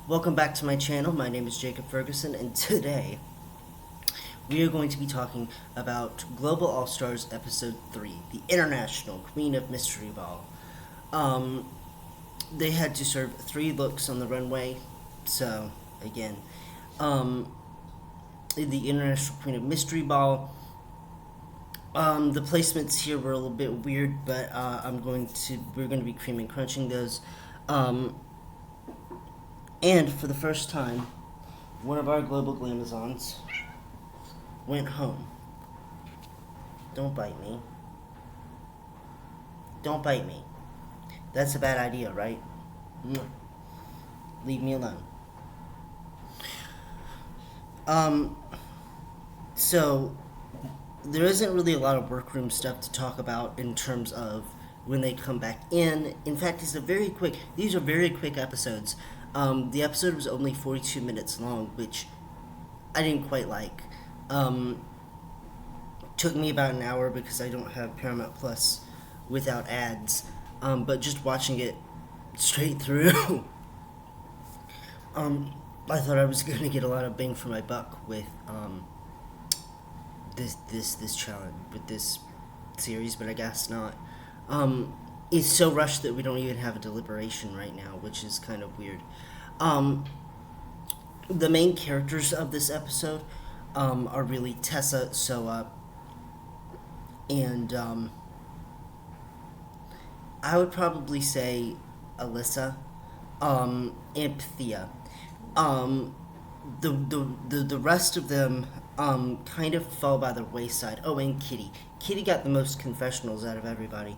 Welcome back to my channel. My name is Jacob Ferguson, and today we are going to be talking about Global All-Stars Episode 3, the International Queen of Mystery Ball. They had to serve 3 looks on the runway, so, again, the International Queen of Mystery Ball. The placements here were a little bit weird, but we're going to be cream and crunching those. And for the first time, one of our global glamazons went home. Don't bite me. Don't bite me. That's a bad idea, right? Leave me alone. So there isn't really a lot of workroom stuff to talk about in terms of when they come back in. In fact, these are very quick episodes. The episode was only 42 minutes long, which I didn't quite like. Took me about an hour because I don't have Paramount Plus without ads. But just watching it straight through, I thought I was going to get a lot of bang for my buck with this challenge, with this series, but I guess not. It's so rushed that we don't even have a deliberation right now, which is kind of weird. The main characters of this episode are really Tessa, Soa, and I would probably say Alyssa, and Pythia. The rest of them kind of fall by the wayside. Oh, and Kitty. Kitty got the most confessionals out of everybody.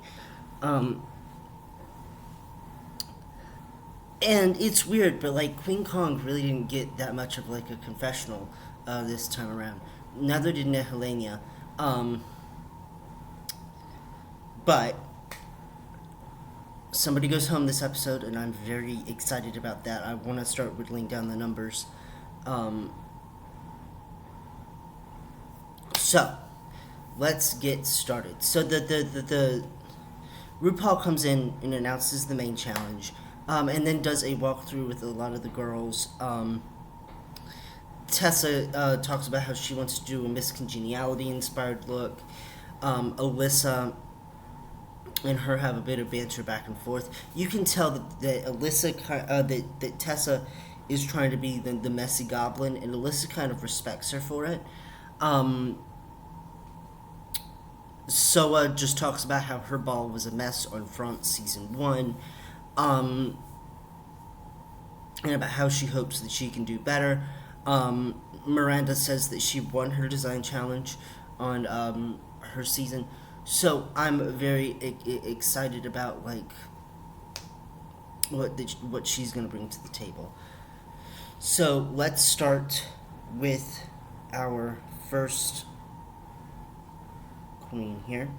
And it's weird, but like Queen Kong really didn't get that much of like a confessional this time around. Neither did Nehelenia. But somebody goes home this episode, and I'm very excited about that. I want to start whittling down the numbers. So let's get started. So the Rupaul comes in and announces the main challenge. And then does a walkthrough with a lot of the girls. Tessa talks about how she wants to do a Miss Congeniality-inspired look. Alyssa and her have a bit of banter back and forth. You can tell that Alyssa, that Tessa is trying to be the messy goblin, and Alyssa kind of respects her for it. Soa just talks about how her ball was a mess on Front Season 1. And about how she hopes that she can do better. Miranda says that she won her design challenge on her season. So I'm very excited about like what she's gonna bring to the table. So let's start with our first queen here.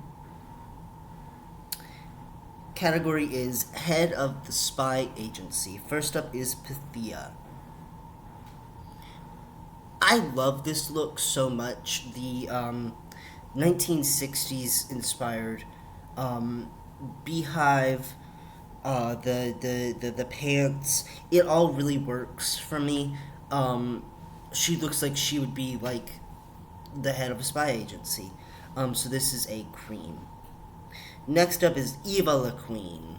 Category is Head of the Spy Agency. First up is Pythia. I love this look so much. The 1960s inspired beehive, the pants, it all really works for me. She looks like she would be like the head of a spy agency. So this is a cream. Next up is Eva La Queen.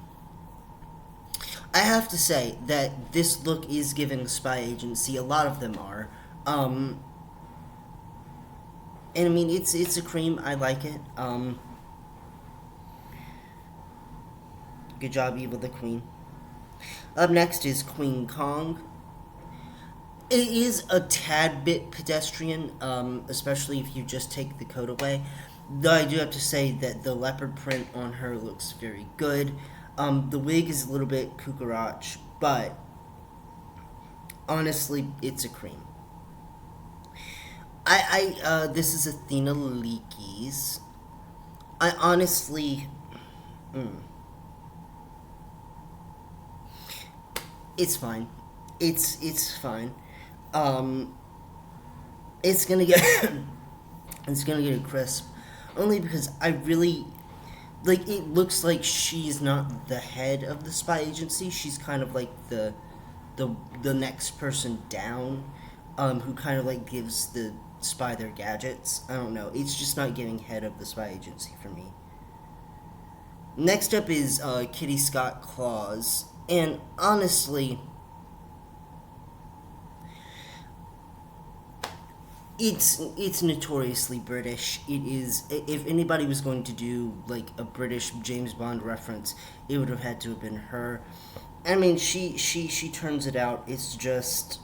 I have to say that this look is giving spy agency. A lot of them are. And I mean, it's a cream. I like it. Good job, Eva La Queen. Up next is Queen Kong. It is a tad bit pedestrian, especially if you just take the coat away. Though I do have to say that the leopard print on her looks very good. The wig is a little bit cucaracha, but honestly, it's a cream. This is Athena Leakey's. I honestly, it's fine. It's fine. It's gonna get a crisp. Only because I really, like, it looks like she's not the head of the spy agency. She's kind of like the the next person down, who kind of like gives the spy their gadgets. I don't know. It's just not giving head of the spy agency for me. Next up is Kitty Scott Claus, and honestly, it's notoriously British. It is. If anybody was going to do like a British James Bond reference, it would have had to have been her. I mean, she turns it out. It's just,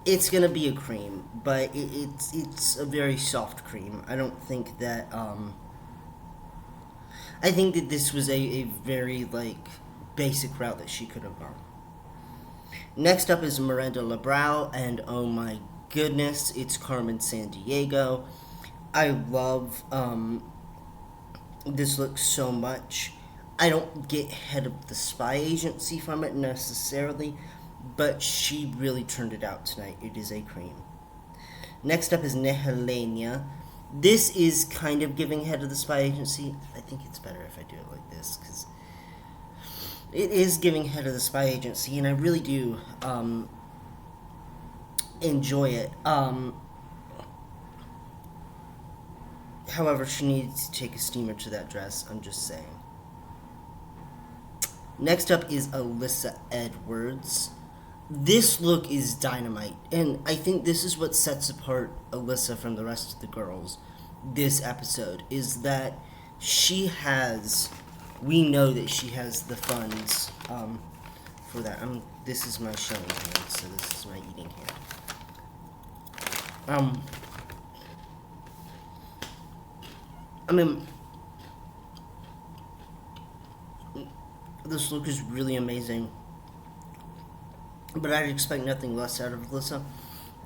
it's gonna be a cream, but it's a very soft cream. I don't think that I think that this was a very like basic route that she could have gone. Next up is Miranda Lebrau, and oh my goodness, it's Carmen Sandiego. I love this look so much. I don't get head of the spy agency from it necessarily, but she really turned it out tonight. It is a cream. Next up is Nehelenia. This is kind of giving head of the spy agency. I think it's better if I do it like this, because it is giving head of the spy agency, and I really do enjoy it. However, she needs to take a steamer to that dress, I'm just saying. Next up is Alyssa Edwards. This look is dynamite, and I think this is what sets apart Alyssa from the rest of the girls this episode, is that we know that she has the funds for that. This is my showing hand, so this is my eating hand. I mean, this look is really amazing, but I'd expect nothing less out of Alyssa.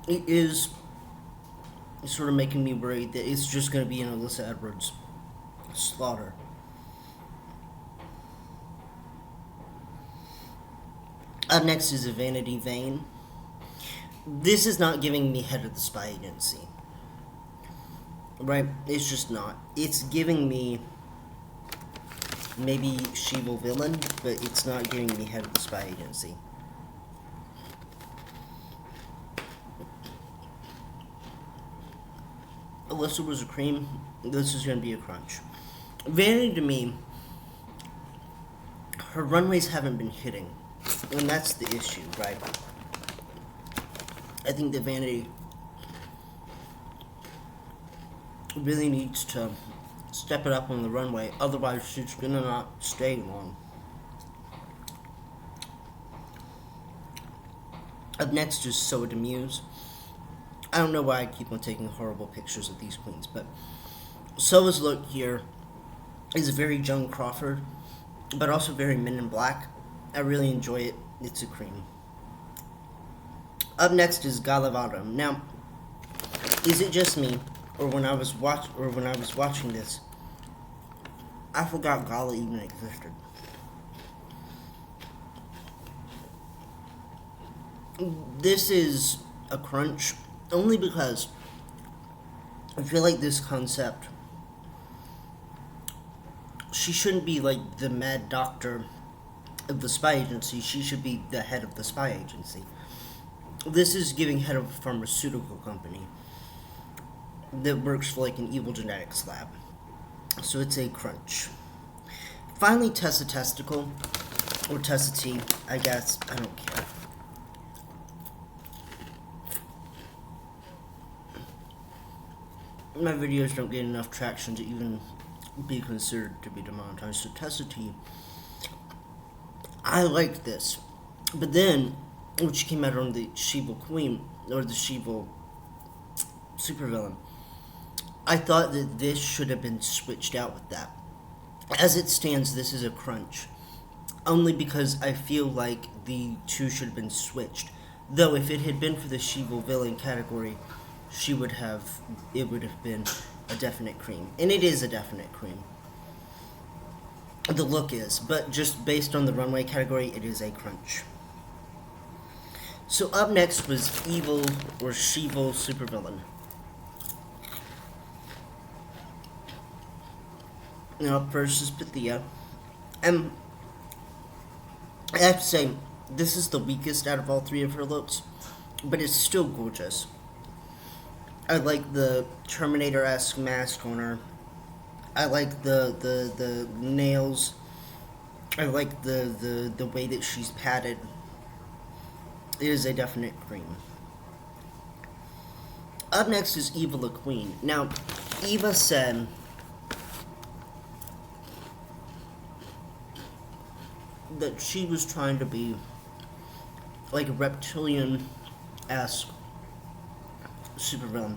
It is sort of making me worried that it's just going to be an Alyssa Edwards slaughter. Up next is a Vanity Vane. This is not giving me head of the spy agency. Right? It's just not. It's giving me maybe She-Will villain, but it's not giving me head of the spy agency. Alyssa was a cream. This is going to be a crunch. Vanity, to me, her runways haven't been hitting. And that's the issue, right? I think that Vanity really needs to step it up on the runway. Otherwise, she's going to not stay long. Up next is Soa de Muse. I don't know why I keep on taking horrible pictures of these queens, but Soa's look here is very Joan Crawford, but also very Men in Black. I really enjoy it. It's a cream. Up next is Galavado. Now, is it just me, or when I was watching this, I forgot Gala even existed? This is a crunch, only because I feel like this concept, she shouldn't be like the mad doctor of the spy agency. She should be the head of the spy agency. This is giving head of a pharmaceutical company that works for like an evil genetics lab. So it's a crunch. Finally, Tessa Testicle, or Tessa T, I guess. I don't care. My videos don't get enough traction to even be considered to be demonetized. So Tessa T, I liked this, but then when she came out on the She-Will Queen, or the She-Will supervillain, I thought that this should have been switched out with that. As it stands, this is a crunch, only because I feel like the two should have been switched. Though if it had been for the She-Will villain category, it would have been a definite cream, and it is a definite cream. The look is, but just based on the runway category, it is a crunch. So up next was Evil or She-Will supervillain. Now up first is Pythia, and I have to say, this is the weakest out of all three of her looks, but it's still gorgeous. I like the Terminator-esque mask on her. I like the nails. I like the way that she's padded. It is a definite cream. Up next is Eva the Queen. Now, Eva said that she was trying to be like a reptilian-esque supervillain.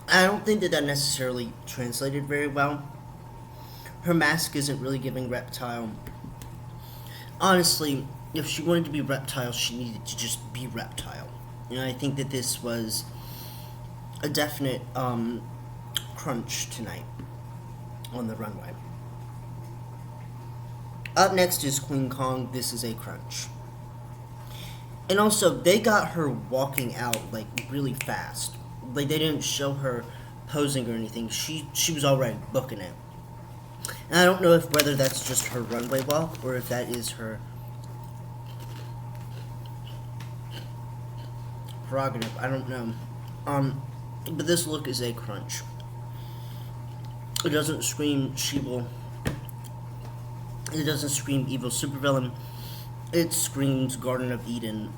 I don't think that necessarily translated very well. Her mask isn't really giving reptile. Honestly, if she wanted to be reptile, she needed to just be reptile. I think that this was a definite crunch tonight on the runway. Up next is Queen Kong. This is a crunch. And also, they got her walking out, like, really fast. Like, they didn't show her posing or anything. She was already booking it. And I don't know whether that's just her runway walk or if that is her prerogative. I don't know. But this look is a crunch. It doesn't scream Sheeple. It doesn't scream evil supervillain. It screams Garden of Eden,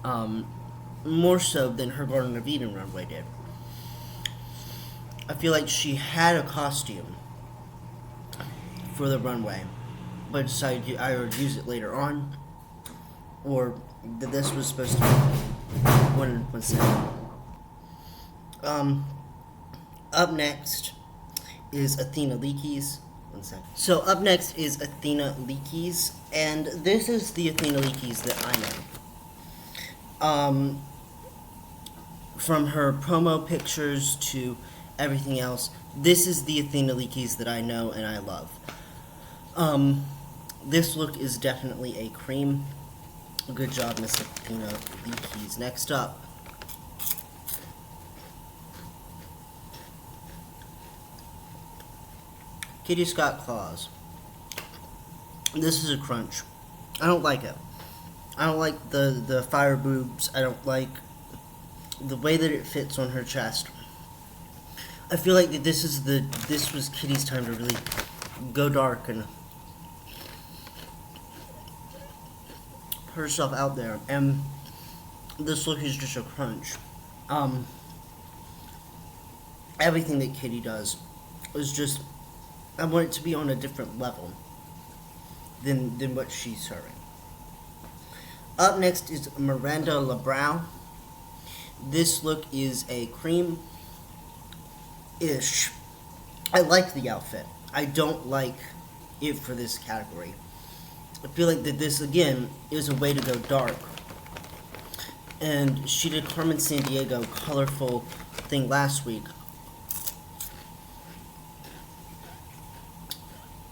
more so than her Garden of Eden runway did. I feel like she had a costume for the runway, but decided to either use it later on, or that this was supposed to be one second. Up next is Athena Leakey's. 1 second. So up next is Athena Leakey's, and this is the Athena Leakey's that I know. From her promo pictures to everything else, this is the Athena Leakey's that I know and I love. This look is definitely a cream. Good job, Miss Athena Leakey's. Next up, Kitty Scott Claus. This is a crunch. I don't like it. I don't like the fire boobs. I don't like the way that it fits on her chest. I feel like that this was Kitty's time to really go dark and put herself out there, and this look is just a crunch. Everything that Kitty does is just, I want it to be on a different level than what she's serving. Up next is Miranda LeBrow. This look is a cream-ish. I like the outfit. I don't like it for this category. I feel like that this, again, is a way to go dark. And she did Carmen Sandiego colorful thing last week.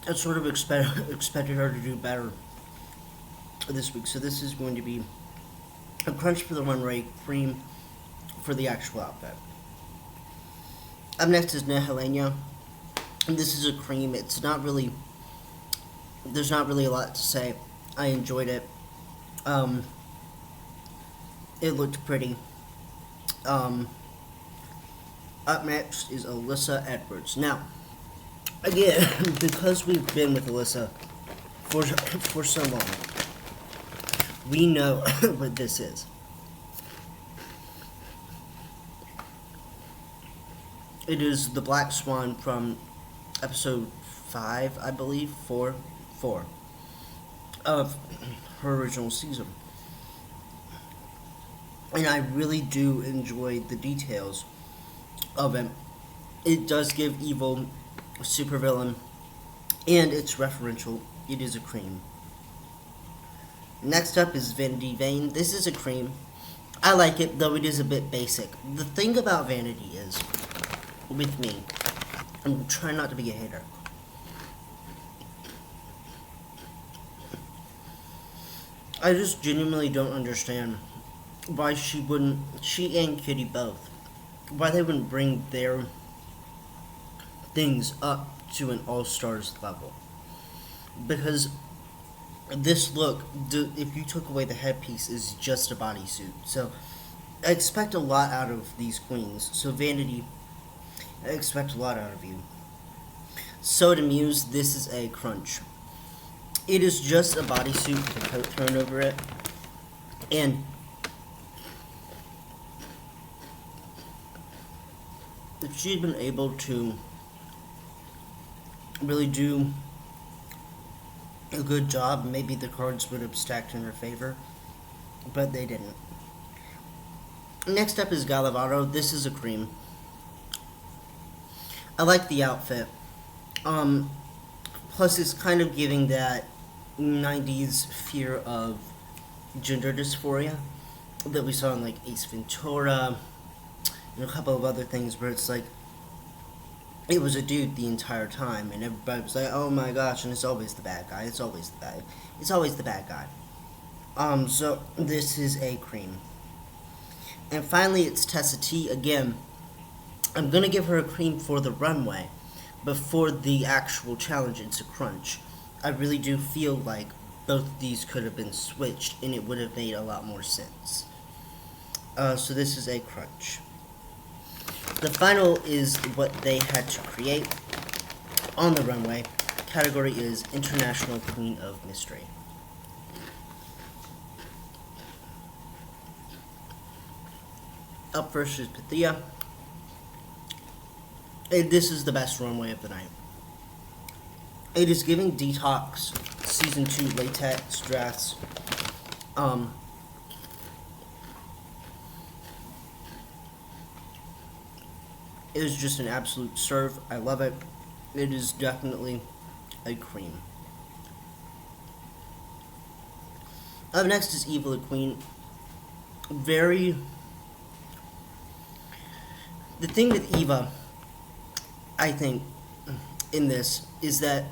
I sort of expected her to do better this week. So this is going to be a crunch for the runway, cream for the actual outfit. Up next is Nehelenia. And this is a cream. It's not really, there's not really a lot to say. I enjoyed it. It looked pretty. Up next is Alyssa Edwards. Now, again, because we've been with Alyssa for so long, we know what this is. It is the Black Swan from episode 5, I believe, 4 of her original season. And I really do enjoy the details of it. It does give evil supervillain, and it's referential. It is a cream. Next up is Vanity Vane. This is a cream. I like it, though it is a bit basic. The thing about Vanity is, with me, I'm trying not to be a hater. I just genuinely don't understand why she and Kitty both, why they wouldn't bring their things up to an all-stars level. Because this look, if you took away the headpiece, is just a bodysuit. So I expect a lot out of these queens. So Vanity, I expect a lot out of you. Soda Muse, this is a crunch. It is just a bodysuit with a coat thrown over it. And if she'd been able to really do a good job, maybe the cards would have stacked in her favor. But they didn't. Next up is Galavaro. This is a cream. I like the outfit. Plus, it's kind of giving that 90s fear of gender dysphoria that we saw in like Ace Ventura and a couple of other things where it's like it was a dude the entire time and everybody was like, oh my gosh, and it's always the bad guy. It's always the bad guy. So this is a cream. And finally, it's Tessa T. Again, I'm gonna give her a cream for the runway. But for the actual challenge, it's a crunch. I really do feel like both of these could have been switched, and it would have made a lot more sense. So this is a crunch. The final is what they had to create on the runway. Category is International Queen of Mystery. Up first is Pythia. This is the best runway of the night. It is giving Detox Season 2 latex dress. It is just an absolute serve. I love it. It is definitely a cream. Up next is Evil Queen. The thing with Eva, I think, in this is that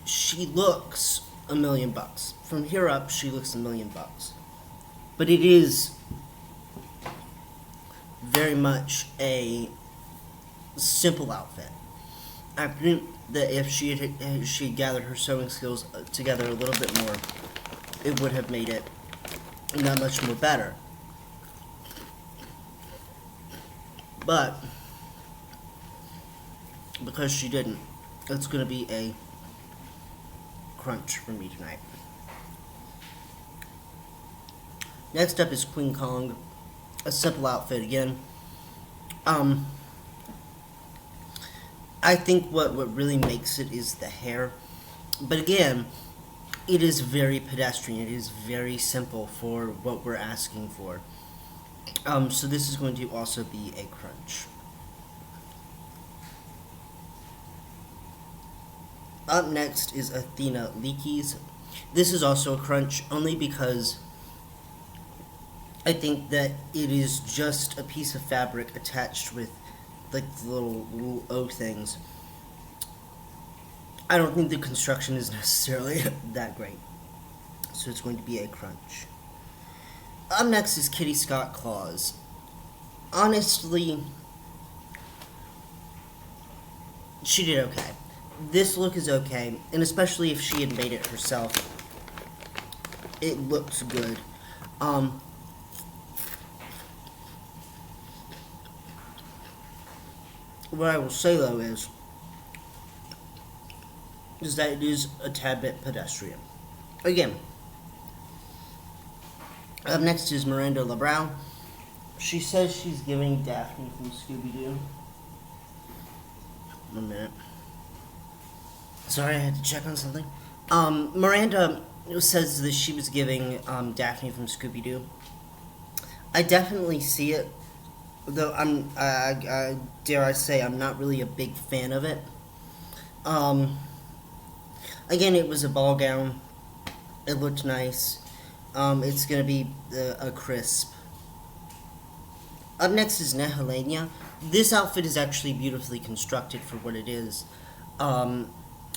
she looks $1 million. From here up, she looks $1 million. But it is very much a simple outfit. I think that if she had gathered her sewing skills together a little bit more, it would have made it that much more better. But because she didn't, it's going to be a crunch for me tonight. Next up is Queen Kong. A simple outfit again. I think what really makes it is the hair. But again, it is very pedestrian. It is very simple for what we're asking for. So this is going to also be a crunch. Up next is Athena Leakey's. This is also a crunch, only because I think that it is just a piece of fabric attached with like the little O things. I don't think the construction is necessarily that great. So it's going to be a crunch. Up next is Kitty Scott Claus. Honestly, she did okay. This look is okay, and especially if she had made it herself, it looks good. What I will say though is that it is a tad bit pedestrian. Again, up next is Miranda LaBrow. She says she's giving Daphne from Scooby-Doo. 1 minute. Sorry, I had to check on something. Miranda says that she was giving Daphne from Scooby-Doo. I definitely see it, though I dare I say I'm not really a big fan of it. Again, it was a ball gown. It looked nice. It's gonna be a crisp. Up next is Nehelenia. This outfit is actually beautifully constructed for what it is.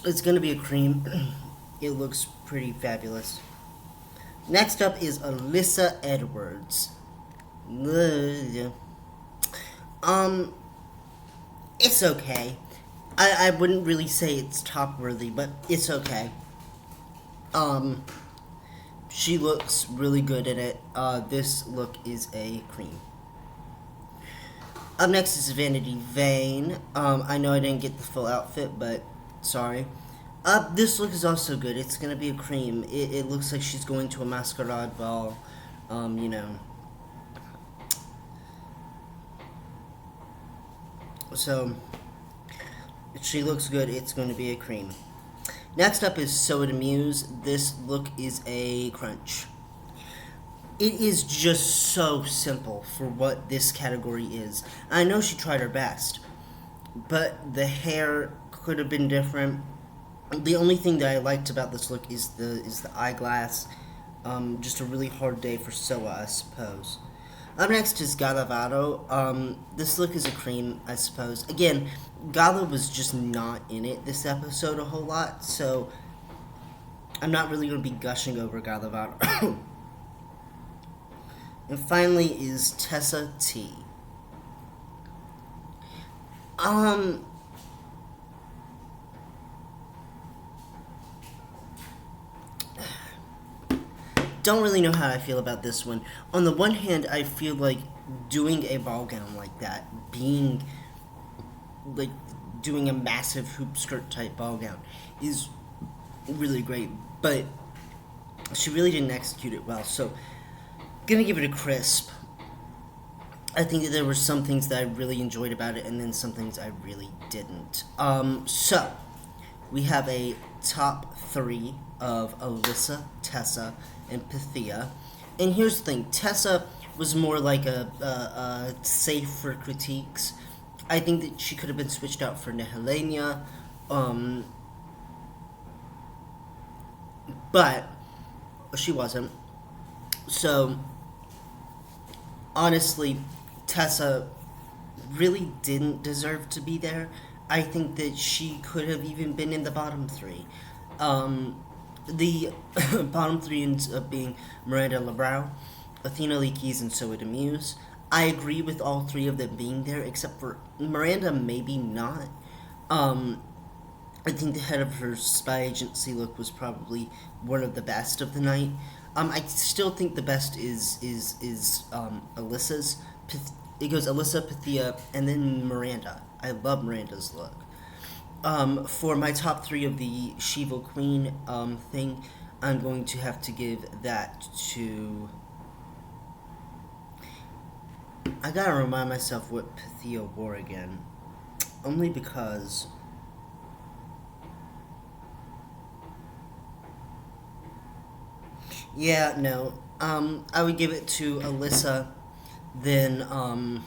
It's gonna be a cream. It looks pretty fabulous. Next up is Alyssa Edwards. It's okay. I wouldn't really say it's top worthy, but it's okay. She looks really good in it. This look is a cream. Up next is Vanity Vane. I know I didn't get the full outfit, but sorry. This look is also good. It's gonna be a cream. It looks like she's going to a masquerade ball. You know. So, she looks good. It's going to be a cream. Next up is So It Amuse. This look is a crunch. It is just so simple for what this category is. I know she tried her best, but the hair could have been different. The only thing that I liked about this look is the eyeglass. Just a really hard day for Soa, I suppose. Up next is Galavado. This look is a cream, I suppose. Again, Gala was just not in it this episode a whole lot, so I'm not really going to be gushing over Galavado. And finally is Tessa T. Don't really know how I feel about this one. On the one hand, I feel like doing a ball gown like that, being like doing a massive hoop skirt type ball gown, is really great, but she really didn't execute it well. So, gonna give it a crisp. I think that there were some things that I really enjoyed about it, and then some things I really didn't. So we have a top 3 of Alyssa, Tessa, and Pythia. And here's the thing, Tessa was more like a safe for critiques. I think that she could have been switched out for Nehelenia. But she wasn't. So, honestly, Tessa really didn't deserve to be there. I think that she could have even been in the bottom 3. The bottom 3 ends up being Miranda Lebrau, Athena Lee Keys, and So It Amuse. I agree with all 3 of them being there, except for Miranda, maybe not. I think the head of her spy agency look was probably one of the best of the night. I still think the best is Alyssa's. It goes Alyssa, Pythia, and then Miranda. I love Miranda's look. For my top 3 of the Shiva Queen thing, I'm going to have to give that to... I gotta remind myself what Pythia wore again. Only because... Yeah, no. I would give it to Alyssa, then, I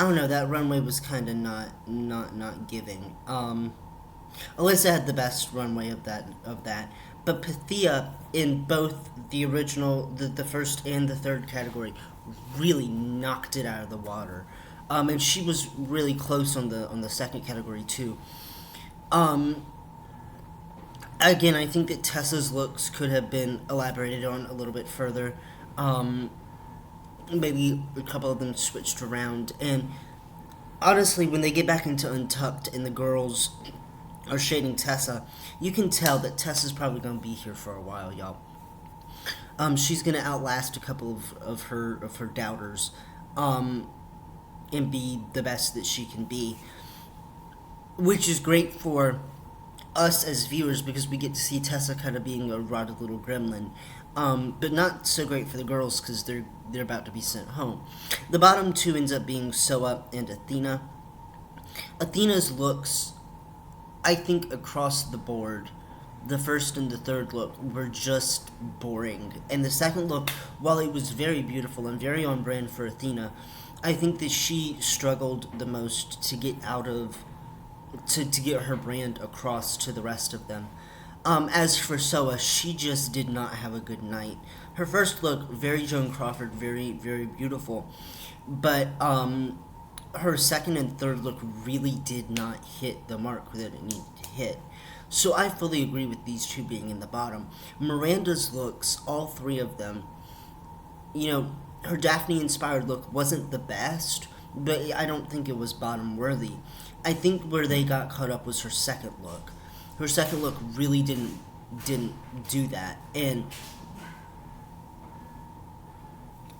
don't know, that runway was kind of not giving. Alyssa had the best runway of that. But Pythia, in both the original, the first and the third category, really knocked it out of the water. And she was really close on the second category too. Again, I think that Tessa's looks could have been elaborated on a little bit further. Maybe a couple of them switched around. And honestly, when they get back into Untucked and the girls are shading Tessa, you can tell that Tessa's probably going to be here for a while, y'all. She's going to outlast a couple of her doubters, and be the best that she can be, which is great for us as viewers because we get to see Tessa kind of being a rotted little gremlin, but not so great for the girls because they're about to be sent home. The bottom 2 ends up being Soa and Athena. Athena's looks, I think across the board, the first and the third look were just boring. And the second look, while it was very beautiful and very on brand for Athena, I think that she struggled the most to get out of, to get her brand across to the rest of them. As for Soa, she just did not have a good night. Her first look, very Joan Crawford, very, very beautiful. But her second and third look really did not hit the mark that it needed to hit. So I fully agree with these 2 being in the bottom. Miranda's looks, all 3 of them, you know, her Daphne-inspired look wasn't the best, but I don't think it was bottom-worthy. I think where they got caught up was her second look. Her second look really didn't do that, and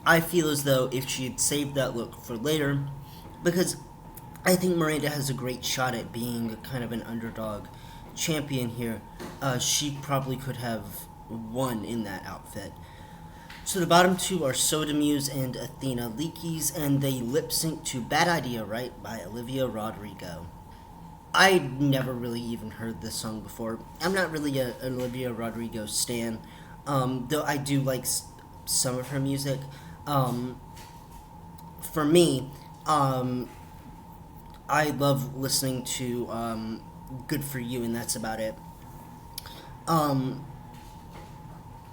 I feel as though if she had saved that look for later, because I think Miranda has a great shot at being kind of an underdog champion here, she probably could have won in that outfit. So the bottom two are Soda Muse and Athena Leakey's, and they lip sync to Bad Idea Right by Olivia Rodrigo. I never really even heard this song before. I'm not really an Olivia Rodrigo stan, though I do like some of her music. For me, I love listening to Good For You, and that's about it.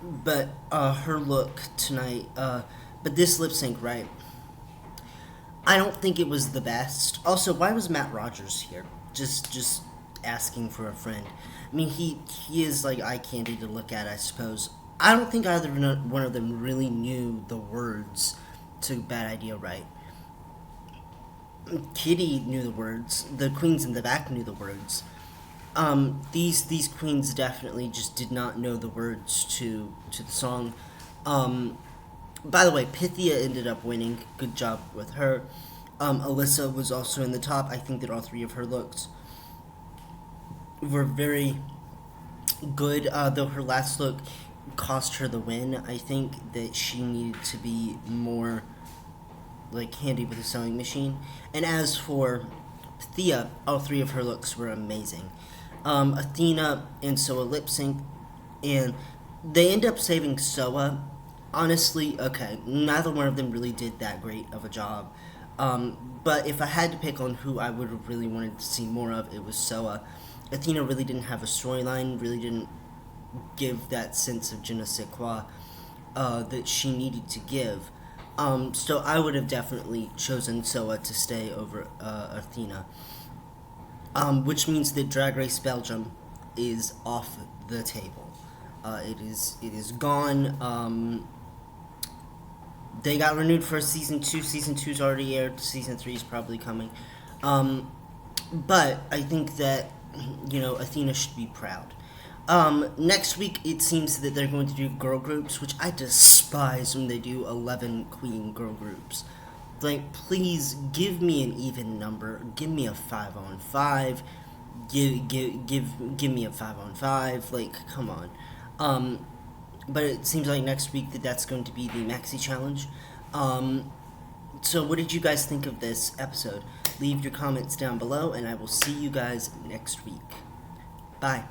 But her look tonight, but this lip sync, right? I don't think it was the best. Also, why was Matt Rogers here? Just asking for a friend. I mean, he is like eye candy to look at, I suppose. I don't think either one of them really knew the words to Bad Idea Right. Kitty knew the words. The queens in the back knew the words. These queens definitely just did not know the words to the song. By the way, Pythia ended up winning. Good job with her. Alyssa was also in the top. I think that all three of her looks were very good, though her last look cost her the win. I think that she needed to be more like handy with a sewing machine. And as for Thea, all three of her looks were amazing. Athena and Soa lip sync, and they end up saving Soa. Honestly, okay, neither one of them really did that great of a job. But if I had to pick on who I would have really wanted to see more of, it was Soa. Athena really didn't have a storyline, really didn't give that sense of je ne sais quoi that she needed to give. So I would have definitely chosen Soa to stay over Athena. Which means that Drag Race Belgium is off the table. It is gone. They got renewed for season 2. Season 2's already aired. Season 3 is probably coming. But I think that, Athena should be proud. Next week, it seems that they're going to do girl groups, which I despise when they do 11 queen girl groups. Like, please give me an even number. Give me a 5-on-5. Give me a 5-on-5. Like, come on. But it seems like next week that's going to be the Maxi Challenge. So what did you guys think of this episode? Leave your comments down below, and I will see you guys next week. Bye.